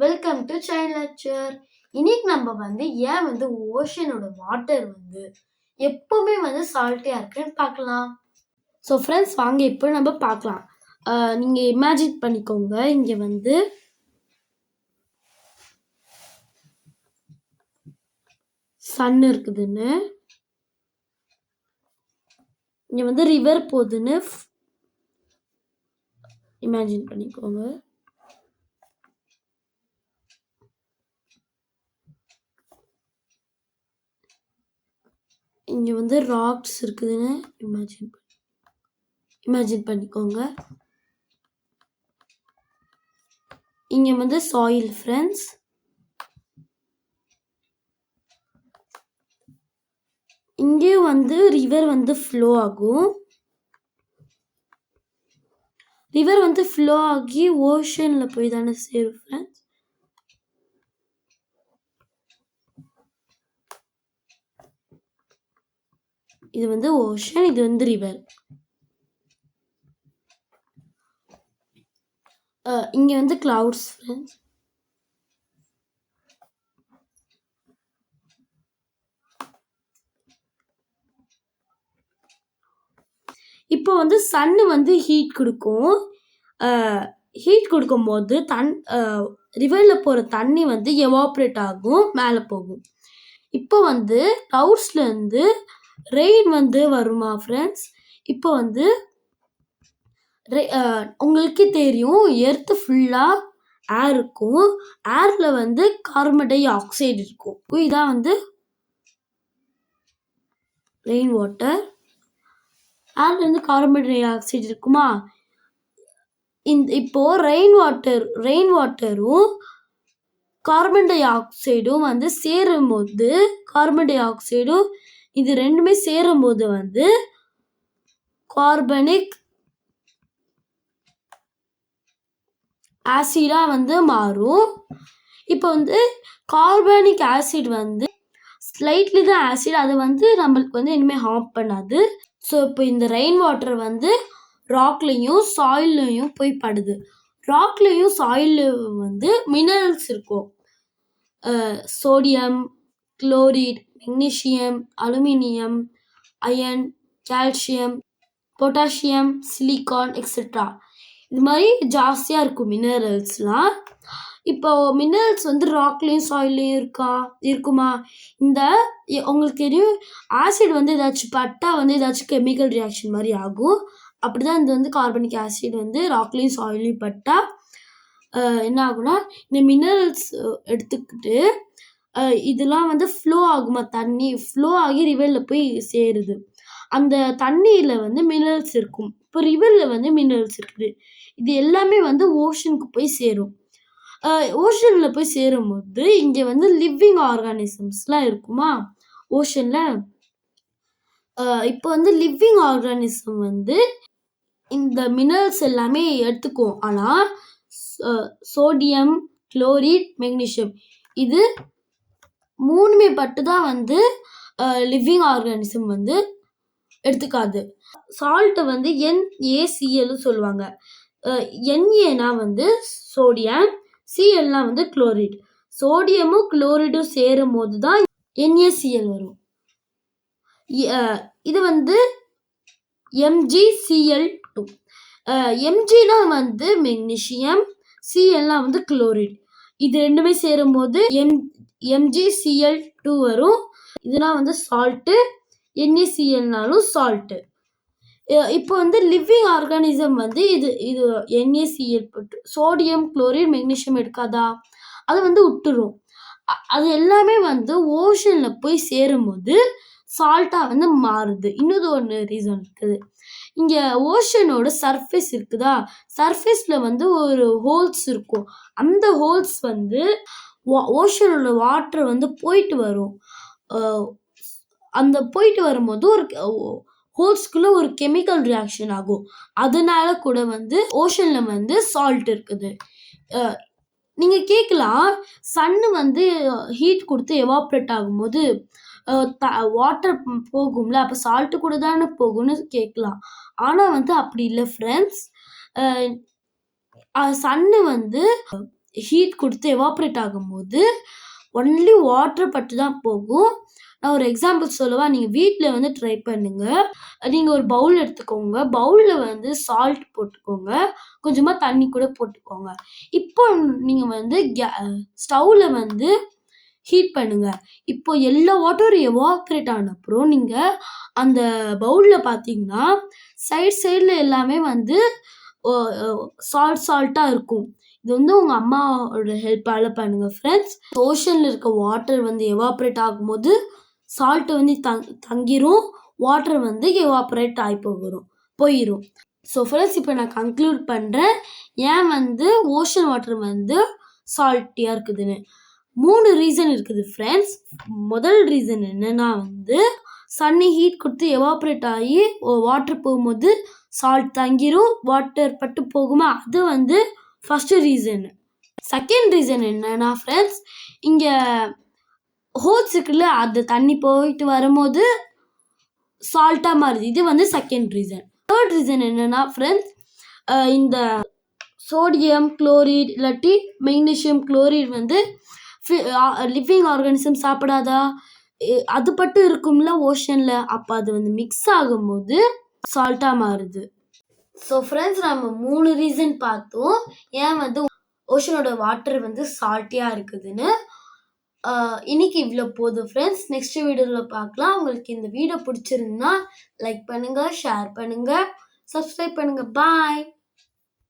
Welcome to child lecture. இன்னைக்கு நம்ம ஏன் ஓஷனோட வாட்டர் எப்பவுமே சால்ட்டியா இருக்குன்னு பார்க்கலாம். ஸோ ஃப்ரெண்ட்ஸ், வாங்க இப்போ நம்ம பார்க்கலாம். நீங்க இமேஜின் பண்ணிக்கோங்க, இங்க சன் இருக்குதுன்னு, இங்க ரிவர் போகுதுன்னு இமேஜின் பண்ணிக்கோங்க. இங்க ராக்ஸ் இருக்குதுன்னு இமேஜின் பண்ணிக்கோங்க. இங்க சாயில் ஃப்ரெண்ட்ஸ். இங்கேயும் ரிவர் ஃப்ளோ ஆகும். ரிவர் ஃப்ளோ ஆகி ஓஷன்ல போய் தானே சேரும் ஃப்ரெண்ட்ஸ். இது ஓஷன், இது ரிவர். இங்க கிளவுட்ஸ் ஃப்ரெண்ட்ஸ். இப்போ சன்னு ஹீட் கொடுக்கும். ஹீட் கொடுக்கும் போது ரிவர்ல போற தண்ணி எவாப்ரேட் ஆகும், மேலே போகும். இப்போ கிளவுட்ஸ்ல இருந்து ரெயின் வருமா ஃப்ரெண்ட்ஸ். இப்போ உங்களுக்கே தெரியும், எர்த் ஃபுல்லா ஏர் இருக்கும். ஏர்ல கார்பன் டை ஆக்சைடு இருக்கும். இதான் ரெயின் வாட்டர். ஏர்ல கார்பன் டை ஆக்சைடு இருக்குமா. இப்போ ரெயின் வாட்டரும் கார்பன் டை ஆக்சைடும் சேரும் போது, கார்பன் டை ஆக்சைடும் இது ரெண்டுமே சேரும் போது கார்பனிக் ஆசிடா மாறும். இப்போ கார்பனிக் ஆசிட் ஸ்லைட்லி தான் ஆசிட். அது நம்மளுக்கு இனிமே ஹார்ம் பண்ணாது. ஸோ இப்போ இந்த ரெயின் வாட்டர் ராக்லையும் சாயில்லையும் போய் படுது. ராக்லையும் சாயில்லையும் மினரல்ஸ் இருக்கும். Sodium, chloride, magnesium, aluminium, iron, calcium, potassium, silicon etcetera. இது மாதிரி ஜாஸ்தியாக இருக்கும் மினரல்ஸ்லாம். இப்போ மினரல்ஸ் ராக்லையும் சாயில்லையும் இருக்குமா. உங்களுக்கு தெரியும், ஆசிட் ஏதாச்சும் பட்டா ஏதாச்சும் கெமிக்கல் ரியாக்ஷன் மாதிரி ஆகும். அப்படிதான் இது கார்பனிக் ஆசிட் ராக்லையும் சாயிலையும் பட்டா என்ன ஆகும்னா, இந்த மினரல்ஸ் எடுத்துக்கிட்டு இதெல்லாம் ஃப்ளோ ஆகுமா, தண்ணி ஃப்ளோ ஆகி ரிவர்ல போய் சேருது. அந்த தண்ணியில மினரல்ஸ் இருக்கும். இப்போ ரிவர்ல மினரல்ஸ் இருக்குது. இது எல்லாமே ஓஷனுக்கு போய் சேரும். ஓஷன்ல போய் சேரும் போது இங்க லிவிங் ஆர்கானிசம்ஸ்லாம் இருக்குமா ஓஷன்ல. இப்போ லிவிங் ஆர்கானிசம் இந்த மினரல்ஸ் எல்லாமே எடுத்துக்கும். ஆனா சோடியம், குளோரைட், மெக்னீசியம் இது மூணுமே பட்டுதான் லிவிங் ஆர்கானிசம் எடுத்துக்காது. சால்ட் NaCl சொல்லுவாங்க. Na சோடியம், Clனா குளோரைட். சோடியமும் குளோரைடும் சேரும் போது தான் NaCl வரும். இது MgCl2. Mgனா மெக்னீசியம், Clனா குளோரைட். இது ரெண்டுமே சேரும் போது MgCl2 வரும். இதுனா சால்ட். NaClனாலும் சால்ட். இப்போ லிவிங் ஆர்கானிசம் இது NaCl சோடியம், குளோரைட், மெக்னீசியம் எடுக்காதா, அது விட்டுரும். அது எல்லாமே ஓஷன்ல போய் சேரும் போது சால்ட்டா மாறுது. இன்னொரு ஒன்று ரீசன் இருக்குது. இங்க ஓஷனோட சர்ஃபேஸ் இருக்குதா, சர்ஃபேஸ்ல ஒரு ஹோல்ஸ் இருக்கும். அந்த ஹோல்ஸ் ஓஷனோட வாட்டர் போயிட்டு வரும். அந்த போயிட்டு வரும்போது ஒரு ஹோல்ஸ்குள்ள ஒரு கெமிக்கல் ரியாக்ஷன் ஆகும். அதனால கூட ஓஷன்ல சால்ட் இருக்குது. நீங்க கேட்கலாம், சன்னு ஹீட் கொடுத்து எவாப்ரேட் ஆகும்போது வாட்டர் போகும்ல, அப்போ சால்ட்டு கூட தானே போகும்னு கேட்கலாம். ஆனால் அப்படி இல்லை ஃப்ரெண்ட்ஸ். சன்னு ஹீட் கொடுத்து எவாப்ரேட் ஆகும்போது ஒன்லி வாட்டர் பட்டு தான் போகும். நான் ஒரு எக்ஸாம்பிள் சொல்லவா? நீங்கள் வீட்டில் வந்து ட்ரை பண்ணுங்க. நீங்கள் ஒரு பவுல் எடுத்துக்கோங்க. பவுலில் வந்து சால்ட் போட்டுக்கோங்க. கொஞ்சமாக தண்ணி கூட போட்டுக்கோங்க. இப்போ நீங்கள் வந்து ஸ்டவ்வில் வந்து ஹீட் பண்ணுங்க. இப்போ எல்லா வாட்டரும் எவாப்ரேட் ஆன அப்புறம் நீங்கள் அந்த பவுலில் பார்த்தீங்கன்னா சைடில் எல்லாமே வந்து சால்ட்டாக இருக்கும். இது வந்து உங்கள் அம்மாவோட ஹெல்ப்பால் பண்ணுங்கள் ஃப்ரெண்ட்ஸ். ஓஷனில் இருக்க வாட்டர் வந்து எவாப்ரேட் ஆகும்போது சால்ட் வந்து தங்கிரும், வாட்டர் வந்து எவாப்ரேட் ஆகி போயிடும். ஸோ ஃப்ரெண்ட்ஸ், இப்போ நான் கன்க்ளூட் பண்ணுறேன் ஏன் வந்து ஓஷன் வாட்டர் வந்து சால்ட்டியாக இருக்குதுன்னு. 3 ரீசன் இருக்குது ஃப்ரெண்ட்ஸ். முதல் ரீசன் என்னன்னா வந்து சன்னி ஹீட் கொடுத்து எவாப்ரேட் ஆகி வாட்டர் போகும்போது சால்ட் தங்கிரும், வாட்டர் பட்டு போகுமா, அது வந்து ஃபஸ்ட்டு ரீசன். செகண்ட் ரீசன் என்னன்னா ஃப்ரெண்ட்ஸ், இங்கே ஹோல்ஸ் இருக்குல்ல, அது தண்ணி போயிட்டு வரும்போது சால்ட்டாக மாறுது. இது வந்து செகண்ட் ரீசன். தேர்ட் ரீசன் என்னன்னா ஃப்ரெண்ட்ஸ், இந்த சோடியம் குளோரைடு இல்லாட்டி மெக்னீஷியம் குளோரைடு வந்து லிவிங் ஆர்கானிசம் சாப்பிடாதா, அது பட்டு இருக்கும்ல ஓஷனில், அப்போ அது வந்து மிக்ஸ் ஆகும்போது சால்ட்டாக மாறுது. ஸோ ஃப்ரெண்ட்ஸ், நம்ம 3 ரீசன் பார்த்தோம் ஏன் வந்து ஓஷனோட வாட்டர் வந்து சால்ட்டியாக இருக்குதுன்னு. இன்னைக்கு இவ்வளோ போதும் ஃப்ரெண்ட்ஸ். நெக்ஸ்ட் வீடியோவில் பார்க்கலாம். உங்களுக்கு இந்த வீடியோ பிடிச்சிருந்தா லைக் பண்ணுங்கள், ஷேர் பண்ணுங்கள், சப்ஸ்கிரைப் பண்ணுங்கள். பாய்.